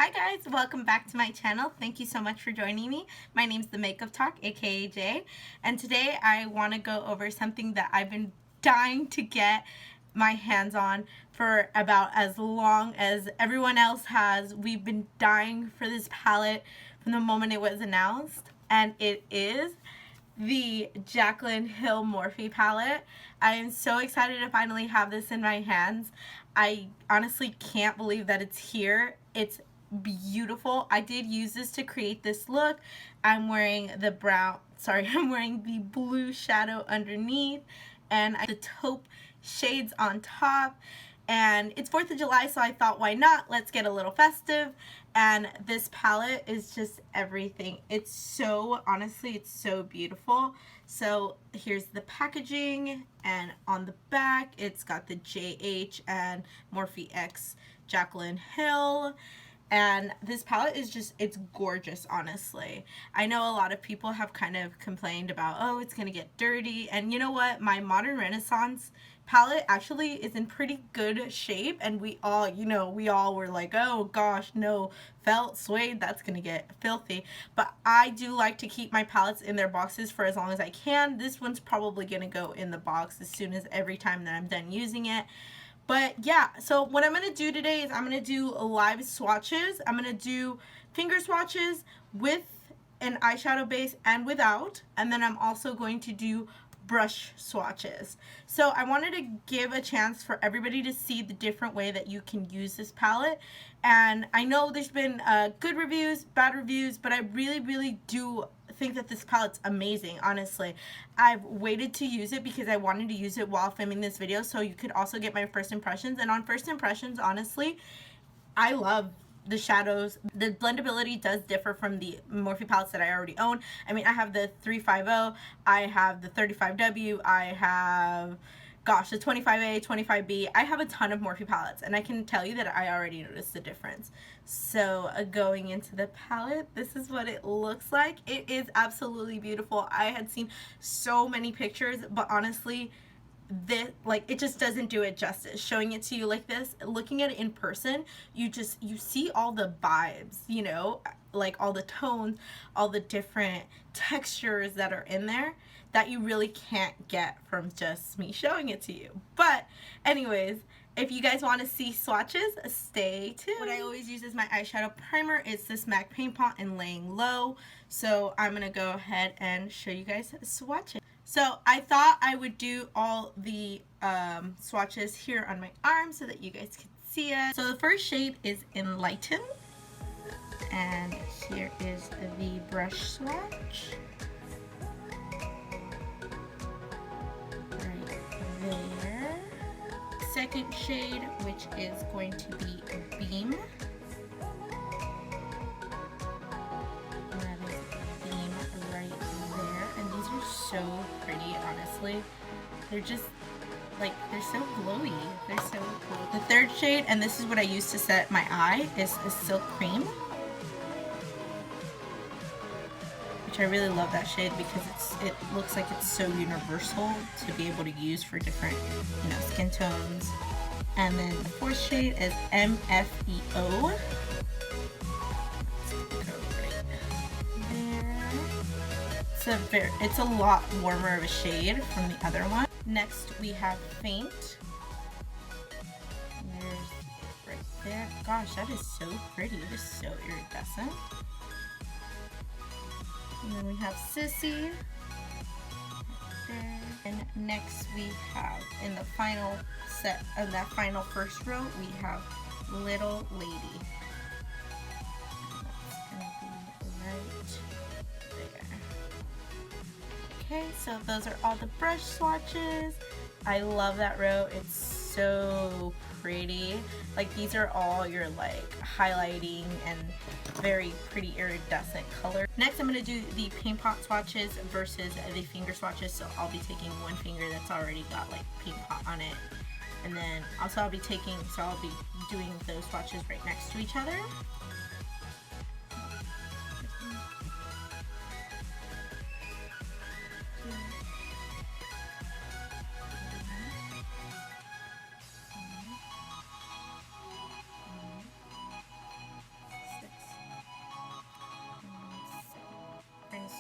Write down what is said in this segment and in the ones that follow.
Hi guys, welcome back to my channel. Thank you so much for joining me. My name's TheMakeup.Talk, aka Jae, and today I want to go over something that I've been dying to get my hands on for about as long as everyone else has. We've been dying for this palette from the moment it was announced, and it is the Jaclyn Hill Morphe palette. I am so excited to finally have this in my hands. I honestly can't believe that it's here. It's beautiful. I did use this to create this look. I'm wearing the I'm wearing the blue shadow underneath and the taupe shades on top. And it's 4th of July, so I thought, why not? Let's get a little festive. And this palette is just everything. It's so, honestly, it's so beautiful. So here's the packaging, and on the back, it's got the JH and Morphe X Jaclyn Hill. And this palette is just, it's gorgeous, honestly. I know a lot of people have kind of complained about, oh, it's gonna get dirty. And you know what? My Modern Renaissance palette actually is in pretty good shape, and we all, we all were like, oh gosh, no, felt suede, that's gonna get filthy. But I do like to keep my palettes in their boxes for as long as I can. This one's probably gonna go in the box as soon as every time that I'm done using it. But yeah, so what I'm going to do today is I'm going to do live swatches. I'm going to do finger swatches with an eyeshadow base and without. And then I'm also going to do brush swatches. So I wanted to give a chance for everybody to see the different way that you can use this palette. And I know there's been good reviews, bad reviews, but I really do think that this palette's amazing. Honestly, I've waited to use it because I wanted to use it while filming this video, so you could also get my first impressions. And on first impressions, honestly, I love the shadows. The blendability does differ from the Morphe palettes that I already own. I mean, I have the 350, I have the 35W, I have, gosh, the 25A, 25B. I have a ton of Morphe palettes, and I can tell you that I already noticed the difference. So going into the palette, this is what it looks like. It is absolutely beautiful. I had seen so many pictures, but honestly, this, like, it just doesn't do it justice showing it to you like this. Looking at it in person, you see all the vibes, like all the tones, all the different textures that are in there that you really can't get from just me showing it to you. But anyways, if you guys want to see swatches, stay tuned. What I always use as my eyeshadow primer is this MAC Paint Pot in Laying Low. So I'm going to go ahead and show you guys swatches. So I thought I would do all the swatches here on my arm so that you guys can see it. So the first shade is Enlighten. And here is the brush swatch. There. Second shade, which is going to be Beam. And that is Beam right there. And these are so pretty, honestly. They're just, like, they're so glowy. They're so cool. The third shade, and this is what I use to set my eye, is Silk Cream. Which I really love that shade because it looks like it's so universal to be able to use for different, skin tones. And then the fourth shade is MFEO. There. It's a lot warmer of a shade from the other one. Next we have Faint. There's it right there. Gosh, that is so pretty. It is so iridescent. And then we have Sissy. Right, and next we have, in the final set, in that final first row, we have Little Lady. That's gonna be right there. Okay, so those are all the brush swatches. I love that row. It's so pretty. Like, these are all your, like, highlighting and very pretty iridescent color. Next, I'm going to do the paint pot swatches versus the finger swatches. So I'll be taking one finger that's already got, like, paint pot on it. And then also I'll be doing those swatches right next to each other.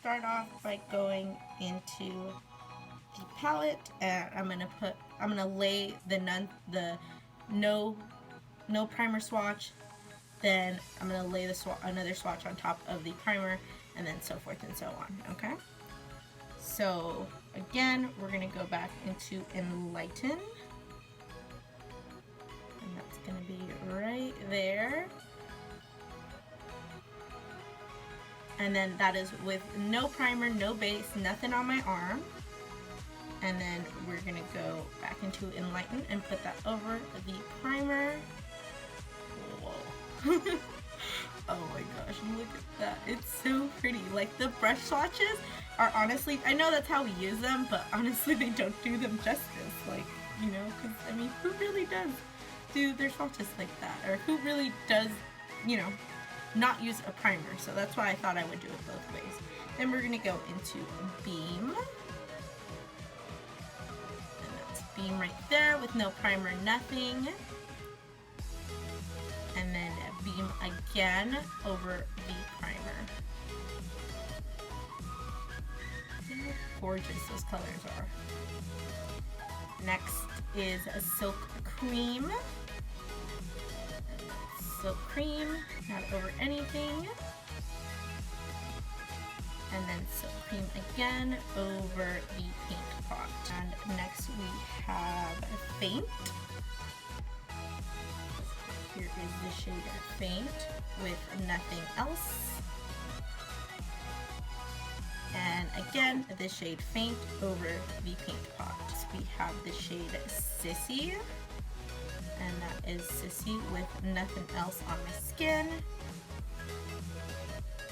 start off by going into the palette, and I'm gonna lay the no primer swatch. Then I'm gonna lay another swatch on top of the primer, and then so forth and so on. Okay. So again, we're gonna go back into Enlighten, and that's gonna be right there. And then that is with no primer, no base, nothing on my arm. And then we're gonna go back into Enlighten and put that over the primer. Whoa. Oh my gosh, look at that. It's so pretty. Like, the brush swatches are honestly, I know that's how we use them, but honestly they don't do them justice. Like, you know, because I mean, who really does do their swatches like that? Or who really does, you know, not use a primer? So that's why I thought I would do it both ways. Then we're gonna go into Beam. And that's Beam right there with no primer, nothing. And then Beam again over the primer. See how gorgeous those colors are. Next is a Silk Cream. Silk Cream, not over anything. And then Silk Cream again over the paint pot. And next we have Faint. Here is the shade Faint with nothing else. And again, the shade Faint over the paint pot. We have the shade Sissy. And that is Sissy with nothing else on my skin.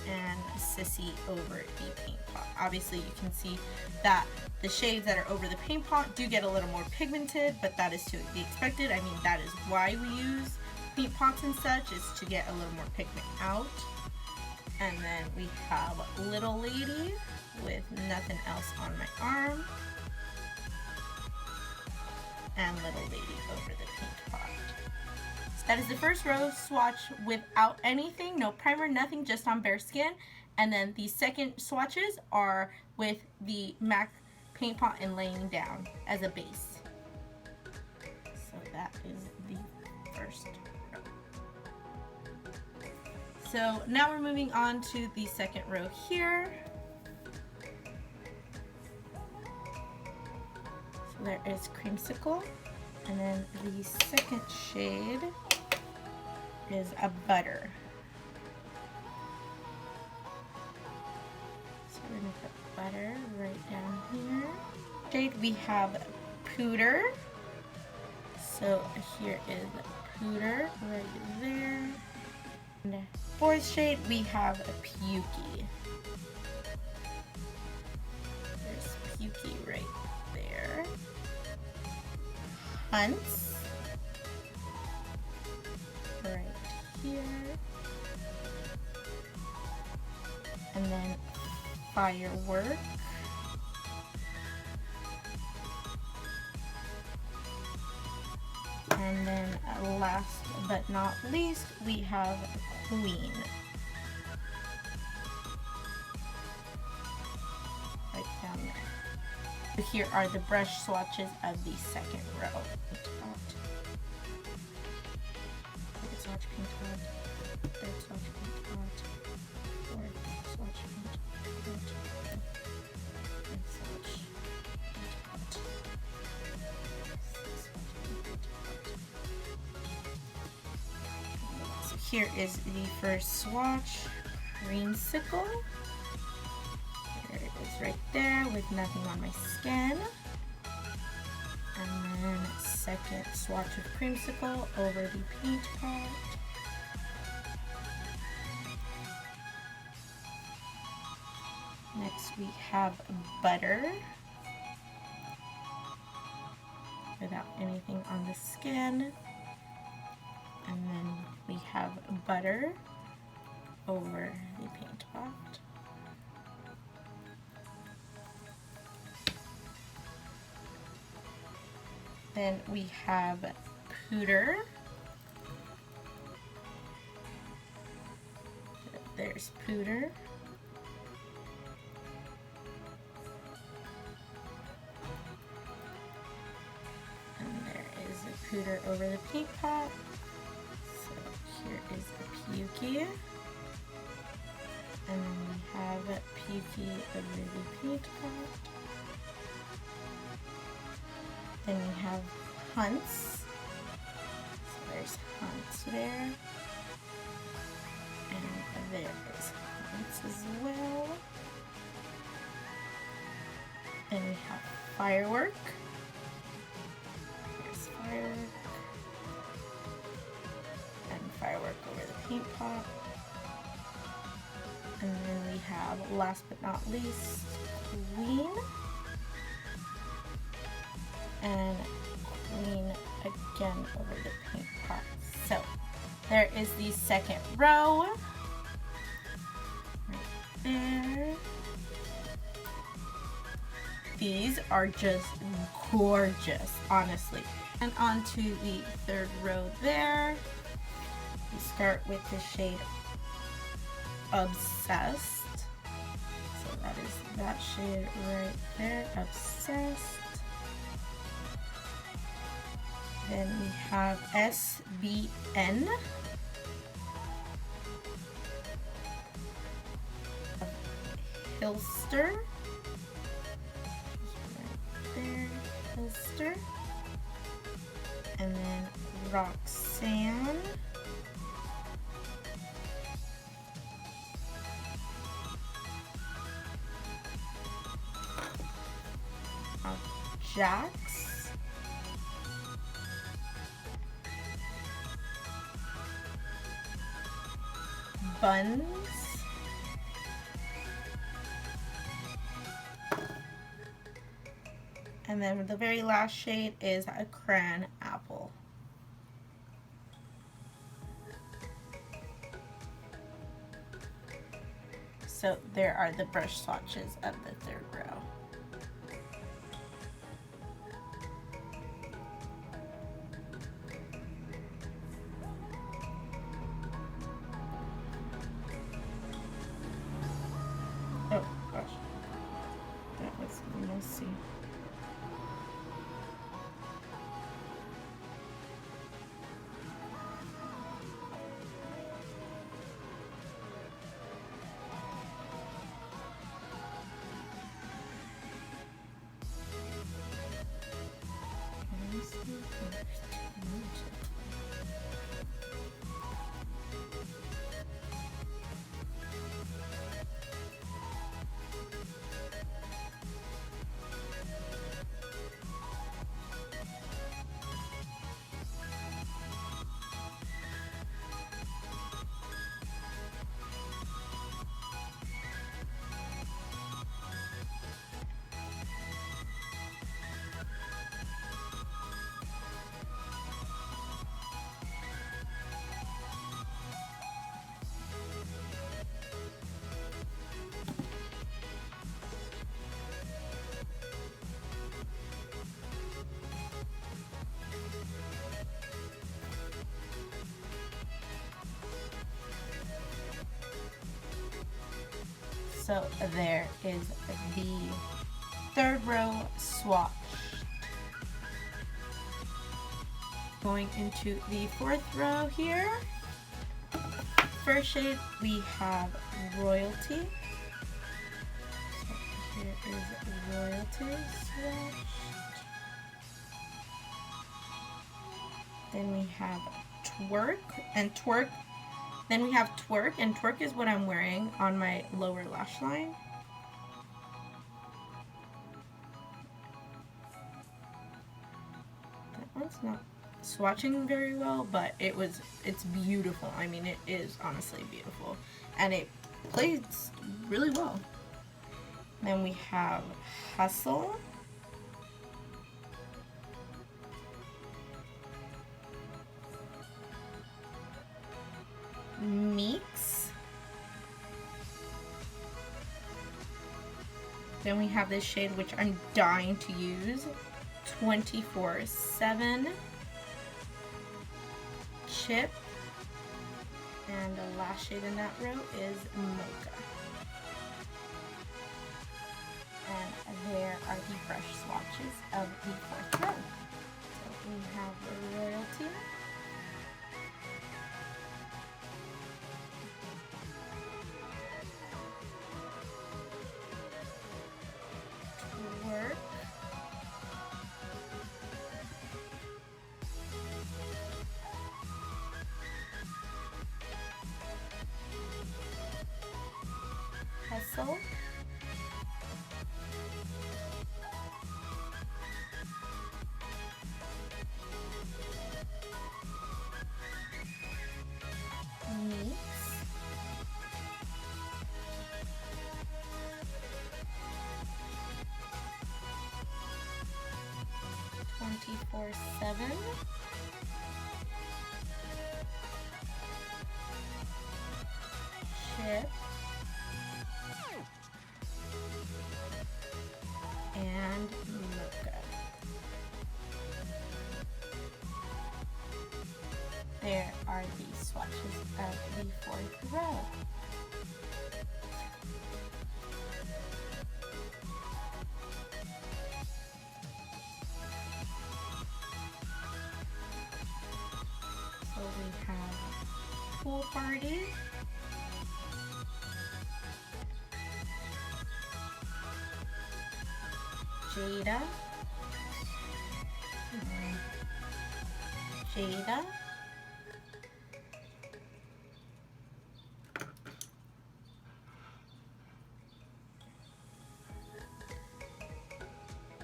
And Sissy over the paint pot. Obviously you can see that the shades that are over the paint pot do get a little more pigmented, but that is to be expected. I mean, that is why we use paint pots and such, is to get a little more pigment out. And then we have Little Lady with nothing else on my arm. And Little Lady over the paint pot. So that is the first row swatch without anything, no primer, nothing, just on bare skin. And then the second swatches are with the MAC paint pot and laying down as a base. So that is the first row. So now we're moving on to the second row here. So there is Creamsicle, and then the second shade is a Butter. So we're gonna put Butter right down here. Shade we have Pooter. So here is Pooter right there. And fourth shade we have a Pukey. There's Pukey right there. Hunts right here. And then Firework. And then last but not least, we have Queen. Right down there. So here are the brush swatches of the second row. Third swatch paint pot. Third swatch paint pot. Fourth swatch paint pot. Fifth swatch paint pot. So here is the first swatch, Creamsicle. There it is right there with nothing on my skin. And then second swatch of Creamsicle over the paint pot. Next we have Butter. Without anything on the skin. And then we have Butter over the paint pot. Then we have Pooter. There's Pooter. tutor over the paint pot. So here is the Pukey. And then we have Pukey over the paint pot. Then we have Hunts. So there's Hunts there. And there is Hunts as well. Then we have Firework. There's Firework. And Firework over the paint pot. And then we have, last but not least, Queen. And Queen again over the paint pot. So there is the second row. Right there. These are just gorgeous, honestly. And on to the third row there. We start with the shade Obsessed. So that is that shade right there, Obsessed. Then we have SBN. Hilster. Right there, Hilster. And then Roxanne. Jax. Buns. And then the very last shade is a Cran Apple. So there are the brush swatches of the third row. Oh gosh, that was messy. So there is the third row swatch. Going into the fourth row here. First shade we have Royalty. So here is Royalty swatch. Then we have Twerk, and Twerk. Then we have Twerk, and Twerk is what I'm wearing on my lower lash line. That one's not swatching very well, but it's beautiful. I mean, it is honestly beautiful, and it plays really well. Then we have Hustle. Meeks. Then we have this shade which I'm dying to use, 24/7 Chip. And the last shade in that row is Mocha. And there are the brush swatches of the fourth row. So We have Royalty. Work. Hustle. Meets. 24/7. Ship. And Mocha. There are the swatches of the fourth row. So we have Pool Party, Jada, Jada,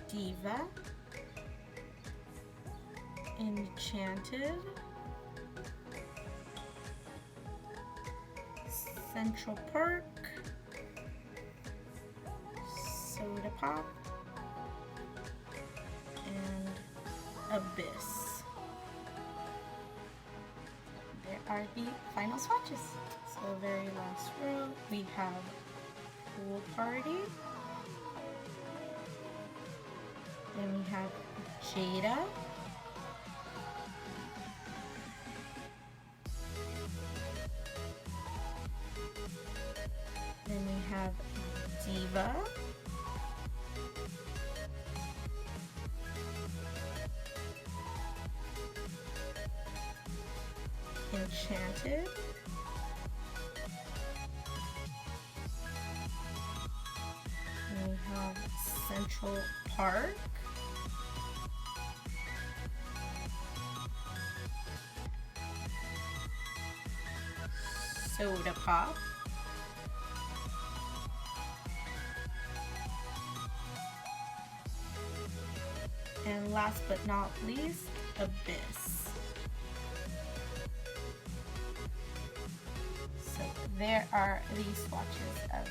Diva, Enchanted, Central Park, Soda Pop, and Abyss. There are the final swatches. So very last row, we have Pool Party. Then we have Jada. Then we have Diva. Enchanted. And we have Central Park. Soda Pop. And last but not least, Abyss. So there are the swatches of